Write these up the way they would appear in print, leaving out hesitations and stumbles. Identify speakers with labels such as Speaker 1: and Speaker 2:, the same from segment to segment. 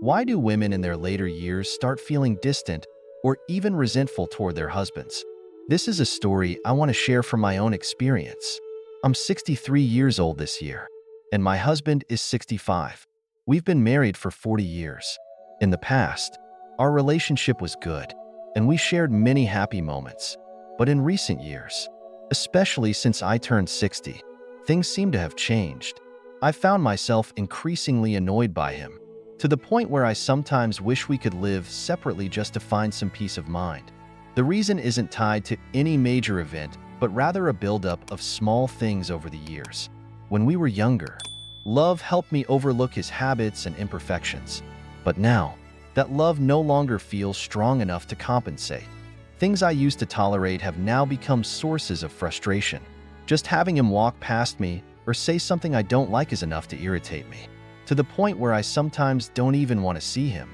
Speaker 1: Why do women in their later years start feeling distant or even resentful toward their husbands? This is a story I want to share from my own experience. I'm 63 years old this year, and my husband is 65. We've been married for 40 years. In the past, our relationship was good, and we shared many happy moments. But in recent years, especially since I turned 60, things seem to have changed. I found myself increasingly annoyed by him, to the point where I sometimes wish we could live separately just to find some peace of mind. The reason isn't tied to any major event, but rather a buildup of small things over the years. When we were younger, love helped me overlook his habits and imperfections. But now, that love no longer feels strong enough to compensate. Things I used to tolerate have now become sources of frustration. Just having him walk past me or say something I don't like is enough to irritate me, to the point where I sometimes don't even want to see him.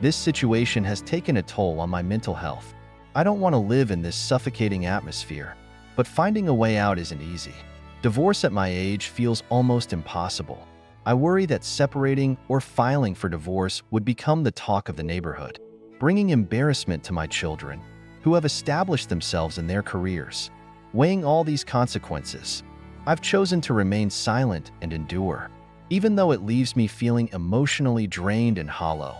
Speaker 1: This situation has taken a toll on my mental health. I don't want to live in this suffocating atmosphere, but finding a way out isn't easy. Divorce at my age feels almost impossible. I worry that separating or filing for divorce would become the talk of the neighborhood, bringing embarrassment to my children, who have established themselves in their careers. Weighing all these consequences, I've chosen to remain silent and endure, even though it leaves me feeling emotionally drained and hollow.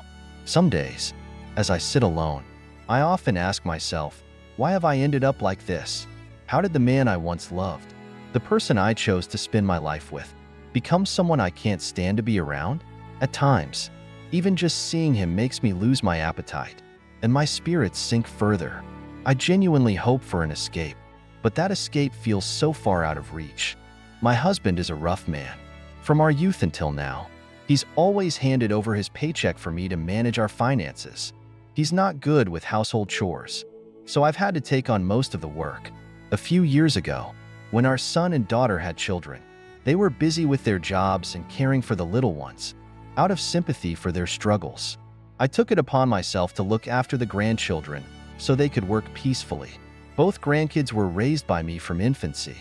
Speaker 1: Some days, as I sit alone, I often ask myself, why have I ended up like this? How did the man I once loved, the person I chose to spend my life with, become someone I can't stand to be around? At times, even just seeing him makes me lose my appetite, and my spirits sink further. I genuinely hope for an escape, but that escape feels so far out of reach. My husband is a rough man. From our youth until now, he's always handed over his paycheck for me to manage our finances. He's not good with household chores, so I've had to take on most of the work. A few years ago, when our son and daughter had children, they were busy with their jobs and caring for the little ones. Out of sympathy for their struggles, I took it upon myself to look after the grandchildren so they could work peacefully. Both grandkids were raised by me from infancy.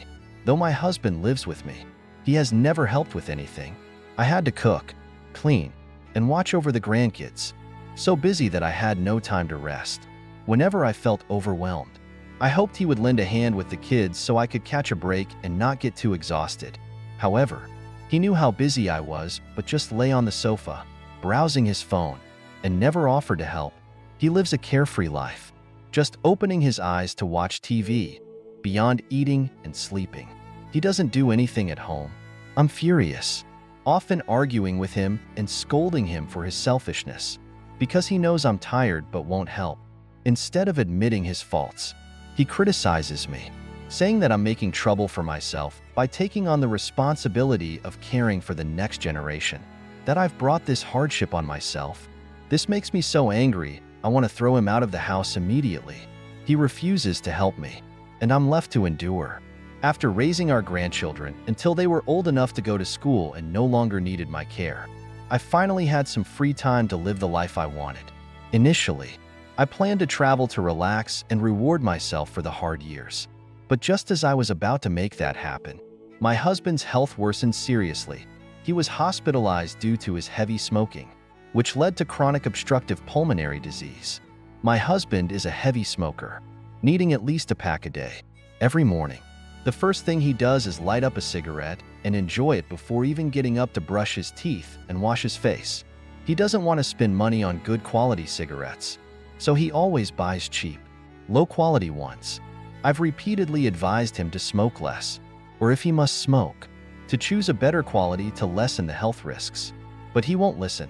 Speaker 1: Though my husband lives with me, he has never helped with anything. I had to cook, clean, and watch over the grandkids, so busy that I had no time to rest. Whenever I felt overwhelmed, I hoped he would lend a hand with the kids so I could catch a break and not get too exhausted. However, he knew how busy I was, but just lay on the sofa, browsing his phone, and never offered to help. He lives a carefree life, just opening his eyes to watch TV, beyond eating and sleeping. He doesn't do anything at home. I'm furious, often arguing with him and scolding him for his selfishness, because he knows I'm tired but won't help. Instead of admitting his faults, he criticizes me, saying that I'm making trouble for myself by taking on the responsibility of caring for the next generation, that I've brought this hardship on myself. This makes me so angry, I want to throw him out of the house immediately. He refuses to help me, and I'm left to endure. After raising our grandchildren until they were old enough to go to school and no longer needed my care, I finally had some free time to live the life I wanted. Initially, I planned to travel to relax and reward myself for the hard years. But just as I was about to make that happen, my husband's health worsened seriously. He was hospitalized due to his heavy smoking, which led to chronic obstructive pulmonary disease. My husband is a heavy smoker, needing at least a pack a day. Every morning, the first thing he does is light up a cigarette and enjoy it before even getting up to brush his teeth and wash his face. He doesn't want to spend money on good quality cigarettes, so he always buys cheap, low-quality ones. I've repeatedly advised him to smoke less, or if he must smoke, to choose a better quality to lessen the health risks. But he won't listen.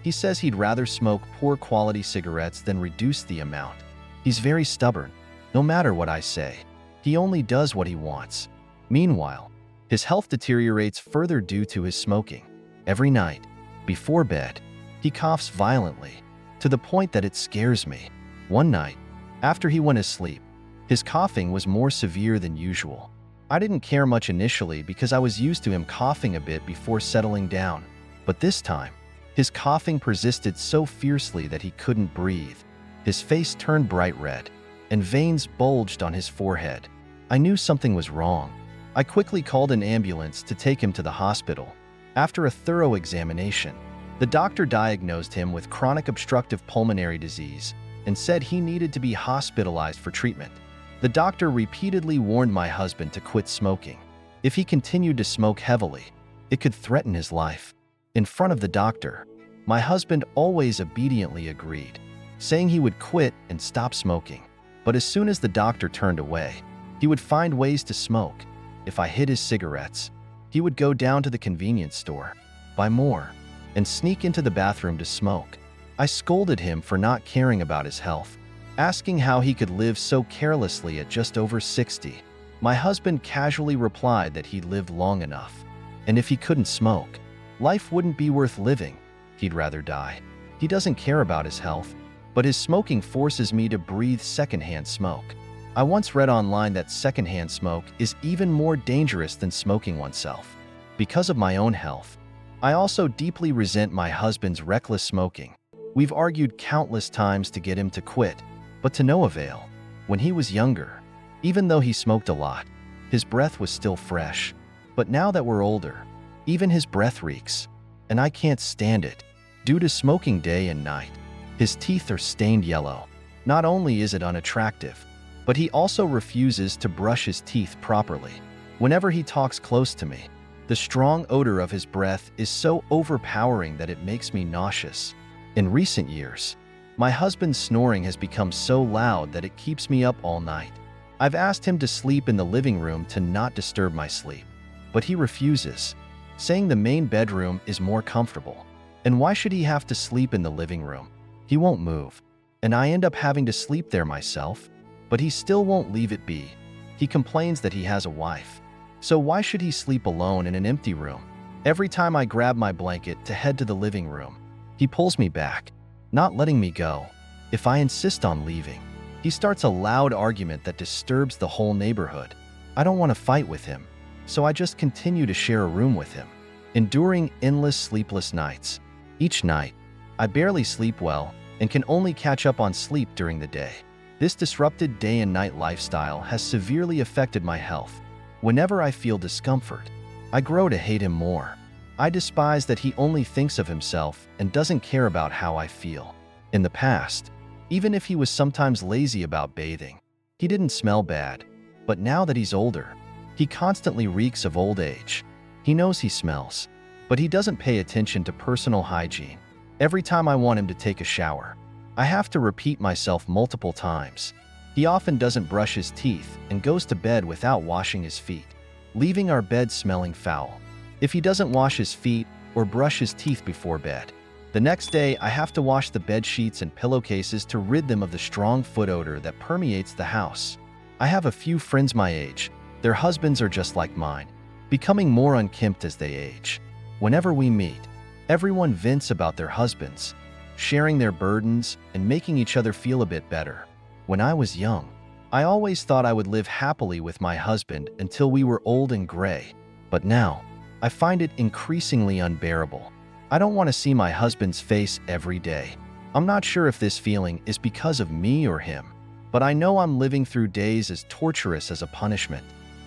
Speaker 1: He says he'd rather smoke poor-quality cigarettes than reduce the amount. He's very stubborn. No matter what I say, he only does what he wants. Meanwhile, his health deteriorates further due to his smoking. Every night, before bed, he coughs violently, to the point that it scares me. One night, after he went to sleep, his coughing was more severe than usual. I didn't care much initially because I was used to him coughing a bit before settling down. But this time, his coughing persisted so fiercely that he couldn't breathe. His face turned bright red, and veins bulged on his forehead. I knew something was wrong. I quickly called an ambulance to take him to the hospital. After a thorough examination, The doctor diagnosed him with chronic obstructive pulmonary disease and said he needed to be hospitalized for treatment. The doctor repeatedly warned my husband to quit smoking. If he continued to smoke heavily, it could threaten his life. In front of the doctor, my husband always obediently agreed, saying he would quit and stop smoking. But as soon as the doctor turned away, he would find ways to smoke. If I hid his cigarettes, he would go down to the convenience store, buy more, and sneak into the bathroom to smoke. I scolded him for not caring about his health, asking how he could live so carelessly at just over 60. My husband casually replied that he'd lived long enough, and if he couldn't smoke, life wouldn't be worth living. He'd rather die. He doesn't care about his health, but his smoking forces me to breathe secondhand smoke. I once read online that secondhand smoke is even more dangerous than smoking oneself. Because of my own health, I also deeply resent my husband's reckless smoking. We've argued countless times to get him to quit, but to no avail. When he was younger, even though he smoked a lot, his breath was still fresh. But now that we're older, even his breath reeks, and I can't stand it. Due to smoking day and night, his teeth are stained yellow. Not only is it unattractive, but he also refuses to brush his teeth properly. Whenever he talks close to me, the strong odor of his breath is so overpowering that it makes me nauseous. In recent years, my husband's snoring has become so loud that it keeps me up all night. I've asked him to sleep in the living room to not disturb my sleep, but he refuses, saying the main bedroom is more comfortable. And why should he have to sleep in the living room? He won't move, and I end up having to sleep there myself, but he still won't leave it be. He complains that he has a wife. So why should he sleep alone in an empty room? Every time I grab my blanket to head to the living room, he pulls me back, not letting me go. If I insist on leaving, he starts a loud argument that disturbs the whole neighborhood. I don't want to fight with him, so I just continue to share a room with him, enduring endless sleepless nights. Each night, I barely sleep well and can only catch up on sleep during the day. This disrupted day and night lifestyle has severely affected my health. Whenever I feel discomfort, I grow to hate him more. I despise that he only thinks of himself and doesn't care about how I feel. In the past, even if he was sometimes lazy about bathing, he didn't smell bad. But now that he's older, he constantly reeks of old age. He knows he smells, but he doesn't pay attention to personal hygiene. Every time I want him to take a shower, I have to repeat myself multiple times. He often doesn't brush his teeth and goes to bed without washing his feet, leaving our bed smelling foul. If he doesn't wash his feet or brush his teeth before bed, the next day I have to wash the bed sheets and pillowcases to rid them of the strong foot odor that permeates the house. I have a few friends my age. Their husbands are just like mine, becoming more unkempt as they age. Whenever we meet, everyone vents about their husbands, sharing their burdens and making each other feel a bit better. When I was young, I always thought I would live happily with my husband until we were old and gray. But now, I find it increasingly unbearable. I don't want to see my husband's face every day. I'm not sure if this feeling is because of me or him, but I know I'm living through days as torturous as a punishment,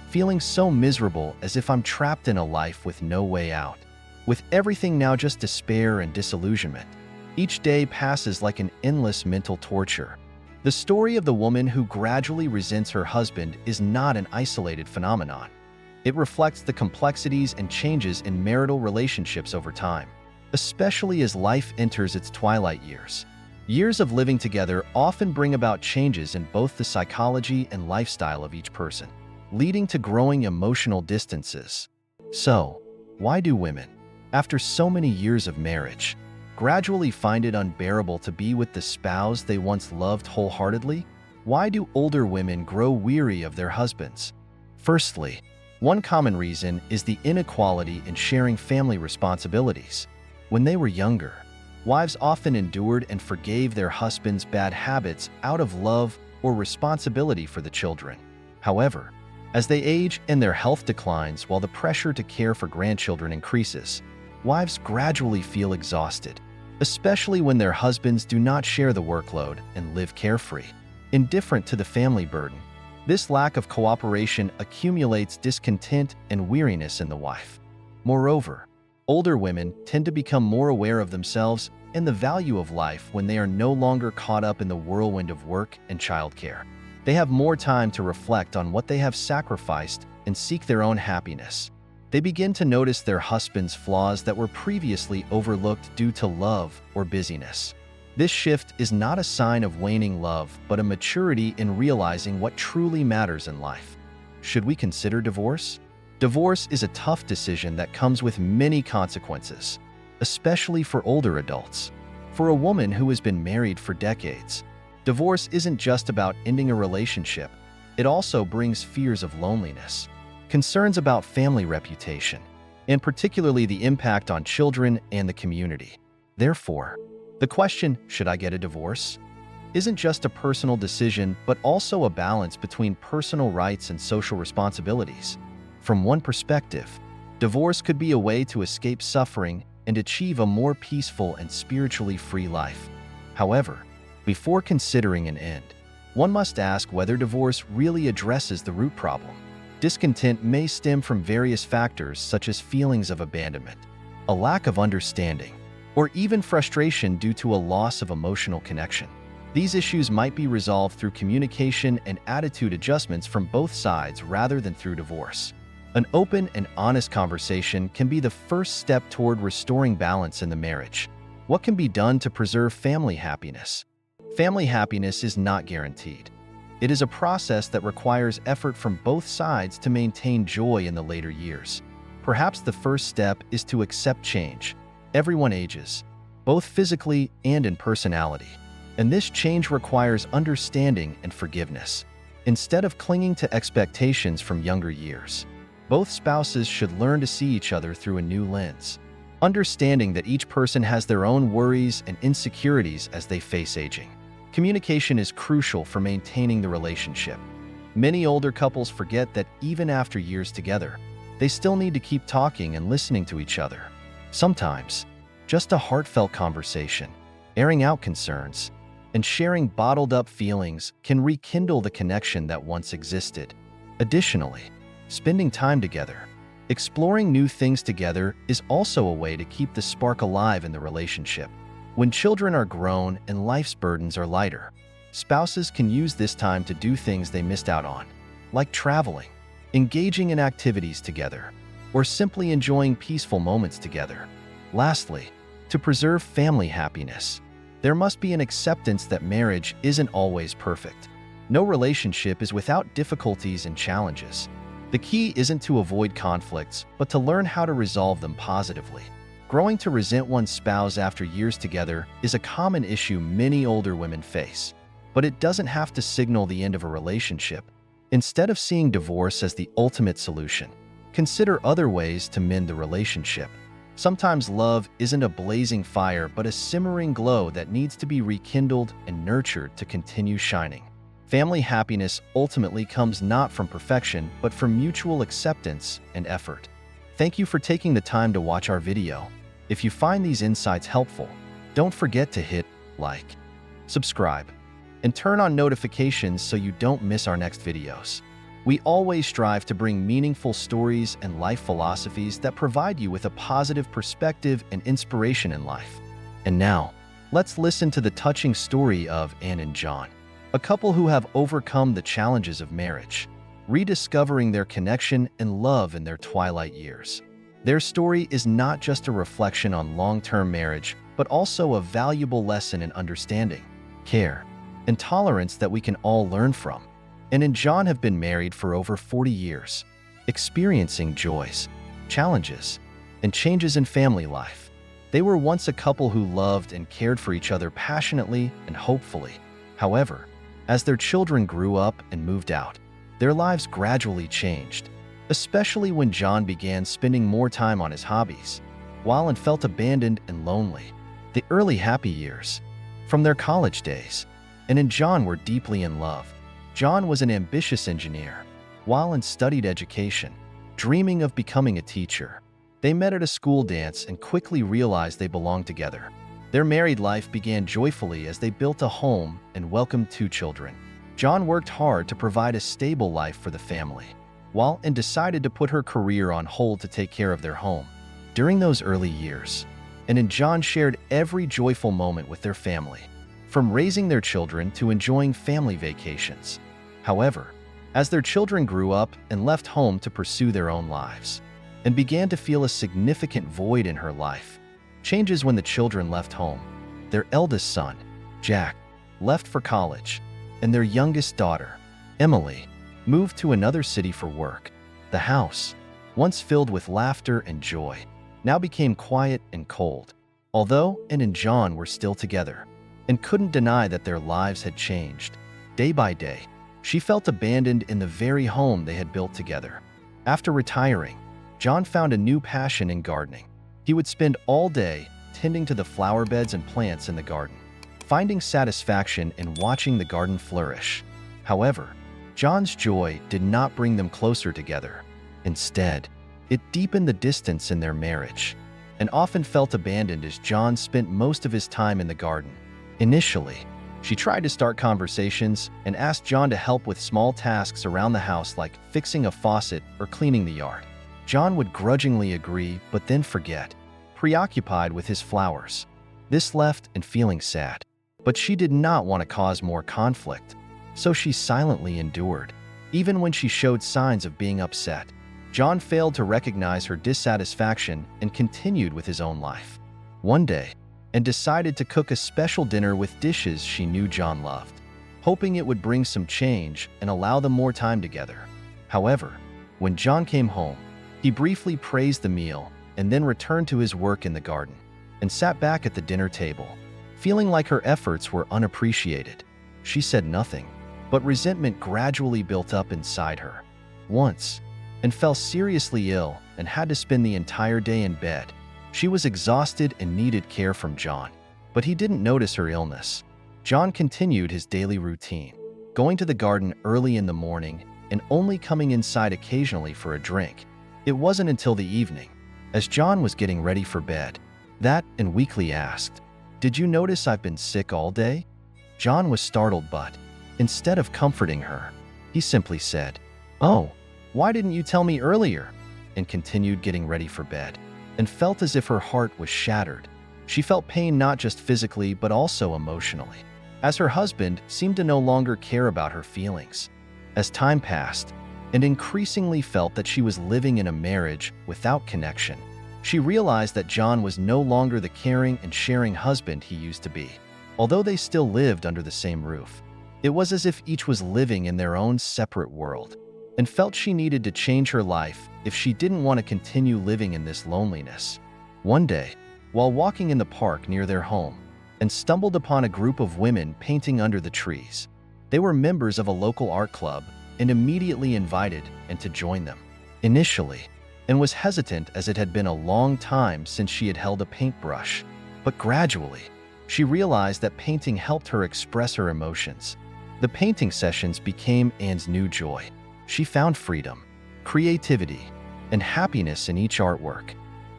Speaker 1: feeling so miserable as if I'm trapped in a life with no way out. With everything now just despair and disillusionment, each day passes like an endless mental torture. The story of the woman who gradually resents her husband is not an isolated phenomenon. It reflects the complexities and changes in marital relationships over time, especially as life enters its twilight years. Years of living together often bring about changes in both the psychology and lifestyle of each person, leading to growing emotional distances. So, why do women, after so many years of marriage, gradually find it unbearable to be with the spouse they once loved wholeheartedly? Why do older women grow weary of their husbands? Firstly, one common reason is the inequality in sharing family responsibilities. When they were younger, wives often endured and forgave their husbands' bad habits out of love or responsibility for the children. However, as they age and their health declines while the pressure to care for grandchildren increases, wives gradually feel exhausted, especially when their husbands do not share the workload and live carefree, indifferent to the family burden. This lack of cooperation accumulates discontent and weariness in the wife. Moreover, Older women tend to become more aware of themselves and the value of life when they are no longer caught up in the whirlwind of work and childcare. They have more time to reflect on what they have sacrificed and seek their own happiness. They begin to notice their husband's flaws that were previously overlooked due to love or busyness. This shift is not a sign of waning love, but a maturity in realizing what truly matters in life. Should we consider divorce? Divorce is a tough decision that comes with many consequences, especially for older adults. For a woman who has been married for decades, divorce isn't just about ending a relationship. It also brings fears of loneliness, concerns about family reputation, and particularly the impact on children and the community. Therefore, the question, should I get a divorce, isn't just a personal decision, but also a balance between personal rights and social responsibilities. From one perspective, divorce could be a way to escape suffering and achieve a more peaceful and spiritually free life. However, before considering an end, one must ask whether divorce really addresses the root problem. Discontent may stem from various factors such as feelings of abandonment, a lack of understanding, or even frustration due to a loss of emotional connection. These issues might be resolved through communication and attitude adjustments from both sides rather than through divorce. An open and honest conversation can be the first step toward restoring balance in the marriage. What can be done to preserve family happiness? Family happiness is not guaranteed. It is a process that requires effort from both sides to maintain joy in the later years. Perhaps the first step is to accept change. Everyone ages, both physically and in personality, and this change requires understanding and forgiveness. Instead of clinging to expectations from younger years, both spouses should learn to see each other through a new lens, understanding that each person has their own worries and insecurities as they face aging. Communication is crucial for maintaining the relationship. Many older couples forget that even after years together, they still need to keep talking and listening to each other. Sometimes, just a heartfelt conversation, airing out concerns, and sharing bottled-up feelings can rekindle the connection that once existed. Additionally, spending time together, exploring new things together is also a way to keep the spark alive in the relationship. When children are grown and life's burdens are lighter, spouses can use this time to do things they missed out on, like traveling, engaging in activities together, or simply enjoying peaceful moments together. Lastly, to preserve family happiness, there must be an acceptance that marriage isn't always perfect. No relationship is without difficulties and challenges. The key isn't to avoid conflicts, but to learn how to resolve them positively. Growing to resent one's spouse after years together is a common issue many older women face, but it doesn't have to signal the end of a relationship. Instead of seeing divorce as the ultimate solution, consider other ways to mend the relationship. Sometimes love isn't a blazing fire, but a simmering glow that needs to be rekindled and nurtured to continue shining. Family happiness ultimately comes not from perfection, but from mutual acceptance and effort. Thank you for taking the time to watch our video. If you find these insights helpful, don't forget to hit like, subscribe, and turn on notifications so you don't miss our next videos. We always strive to bring meaningful stories and life philosophies that provide you with a positive perspective and inspiration in life. And now, let's listen to the touching story of Anne and John, a couple who have overcome the challenges of marriage, rediscovering their connection and love in their twilight years. Their story is not just a reflection on long-term marriage, but also a valuable lesson in understanding, care, and tolerance that we can all learn from. Anne and John have been married for over 40 years, experiencing joys, challenges, and changes in family life. They were once a couple who loved and cared for each other passionately and hopefully. However, as their children grew up and moved out, their lives gradually changed, especially when John began spending more time on his hobbies, while Anne felt abandoned and lonely. The early happy years, from their college days, Anne and John were deeply in love. John was an ambitious engineer, while Anne studied education, dreaming of becoming a teacher. They met at a school dance and quickly realized they belonged together. Their married life began joyfully as they built a home and welcomed 2 children. John worked hard to provide a stable life for the family, while Anne decided to put her career on hold to take care of their home. during those early years. And John shared every joyful moment with their family, from raising their children to enjoying family vacations. However, as their children grew up and left home to pursue their own lives, and began to feel a significant void in her life. Changes when the children left home. Their eldest son, Jack, left for college, and their youngest daughter, Emily, moved to another city for work. The house, once filled with laughter and joy, now became quiet and cold. Although Anne and John were still together and couldn't deny that their lives had changed, day by day, she felt abandoned in the very home they had built together. After retiring, John found a new passion in gardening. He would spend all day tending to the flower beds and plants in the garden, finding satisfaction in watching the garden flourish. However, John's joy did not bring them closer together. Instead, it deepened the distance in their marriage, and often felt abandoned as John spent most of his time in the garden. Initially, she tried to start conversations and asked John to help with small tasks around the house like fixing a faucet or cleaning the yard. John would grudgingly agree but then forget, preoccupied with his flowers. This left Anne feeling sad, but she did not want to cause more conflict, so she silently endured. Even when she showed signs of being upset, John failed to recognize her dissatisfaction and continued with his own life. One day, Anne decided to cook a special dinner with dishes she knew John loved, hoping it would bring some change and allow them more time together. However, when John came home, he briefly praised the meal and then returned to his work in the garden and sat back at the dinner table, feeling like her efforts were unappreciated. She said nothing, but resentment gradually built up inside her. Once, Anne fell seriously ill and had to spend the entire day in bed. She was exhausted and needed care from John, but he didn't notice her illness. John continued his daily routine, going to the garden early in the morning and only coming inside occasionally for a drink. It wasn't until the evening, as John was getting ready for bed, that Anne weakly asked, "Did you notice I've been sick all day?" John was startled, but instead of comforting her, he simply said, "Oh, why didn't you tell me earlier?" and continued getting ready for bed, and felt as if her heart was shattered. She felt pain not just physically but also emotionally, as her husband seemed to no longer care about her feelings. As time passed, and increasingly felt that she was living in a marriage without connection, she realized that John was no longer the caring and sharing husband he used to be. Although they still lived under the same roof, it was as if each was living in their own separate world, and felt she needed to change her life if she didn't want to continue living in this loneliness. One day, while walking in the park near their home, Anne stumbled upon a group of women painting under the trees. They were members of a local art club and immediately invited Anne to join them. Initially, Anne was hesitant as it had been a long time since she had held a paintbrush, but gradually, she realized that painting helped her express her emotions. The painting sessions became Anne's new joy. She found freedom, creativity, and happiness in each artwork.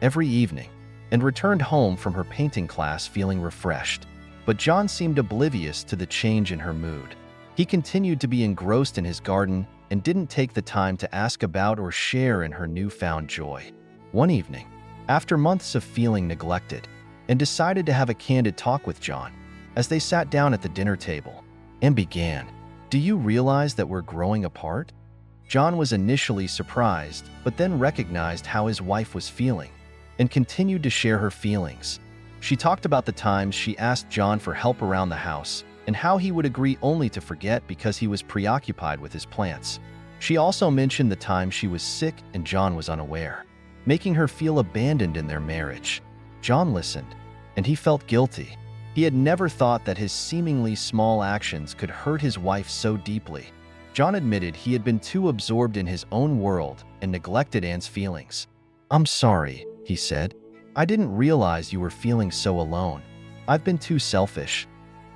Speaker 1: Every evening, Anne returned home from her painting class feeling refreshed, but John seemed oblivious to the change in her mood. He continued to be engrossed in his garden and didn't take the time to ask about or share in her newfound joy. One evening, after months of feeling neglected, Anne decided to have a candid talk with John. As they sat down at the dinner table, Anne began, "Do you realize that we're growing apart?" John was initially surprised, but then recognized how his wife was feeling and continued to share her feelings. She talked about the times she asked John for help around the house and how he would agree only to forget because he was preoccupied with his plants. She also mentioned the time she was sick and John was unaware, making her feel abandoned in their marriage. John listened, and he felt guilty. He had never thought that his seemingly small actions could hurt his wife so deeply. John admitted he had been too absorbed in his own world and neglected Anne's feelings. "I'm sorry," he said. "I didn't realize you were feeling so alone. I've been too selfish."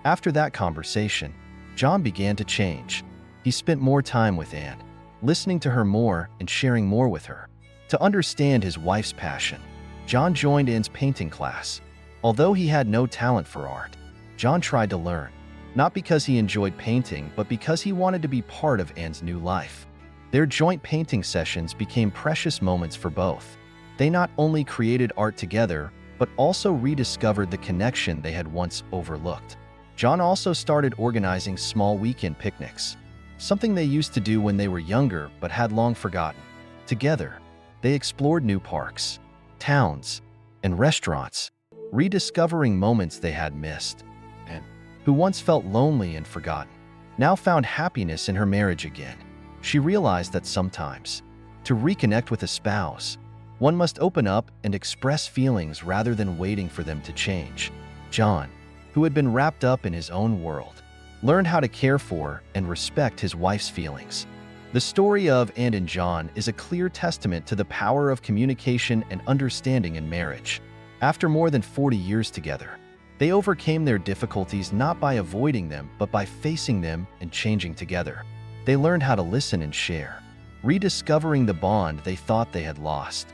Speaker 1: After that conversation, John began to change. He spent more time with Anne, listening to her more and sharing more with her. To understand his wife's passion, John joined Anne's painting class. Although he had no talent for art, John tried to learn, not because he enjoyed painting, but because he wanted to be part of Anne's new life. Their joint painting sessions became precious moments for both. They not only created art together, but also rediscovered the connection they had once overlooked. John also started organizing small weekend picnics, something they used to do when they were younger but had long forgotten. Together, they explored new parks, towns, and restaurants, rediscovering moments they had missed. And who once felt lonely and forgotten, now found happiness in her marriage again. She realized that sometimes, to reconnect with a spouse, one must open up and express feelings rather than waiting for them to change. John, who had been wrapped up in his own world, learned how to care for and respect his wife's feelings. The story of Anne and John is a clear testament to the power of communication and understanding in marriage. After more than 40 years together, they overcame their difficulties not by avoiding them, but by facing them and changing together. They learned how to listen and share, rediscovering the bond they thought they had lost.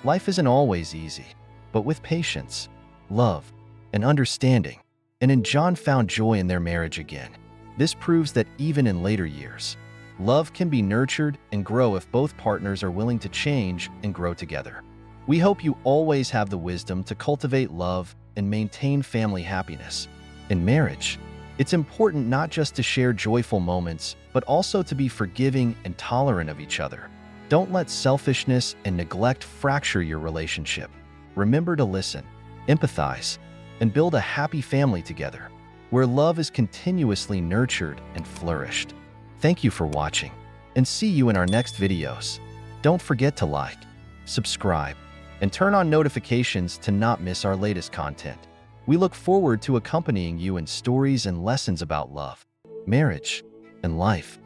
Speaker 1: Life isn't always easy, but with patience, love, and understanding, Anne and John found joy in their marriage again. This proves that even in later years, love can be nurtured and grow if both partners are willing to change and grow together. We hope you always have the wisdom to cultivate love and maintain family happiness. In marriage, it's important not just to share joyful moments, but also to be forgiving and tolerant of each other. Don't let selfishness and neglect fracture your relationship. Remember to listen, empathize, and build a happy family together, where love is continuously nurtured and flourished. Thank you for watching, and see you in our next videos. Don't forget to like, subscribe, and turn on notifications to not miss our latest content. We look forward to accompanying you in stories and lessons about love, marriage, and life.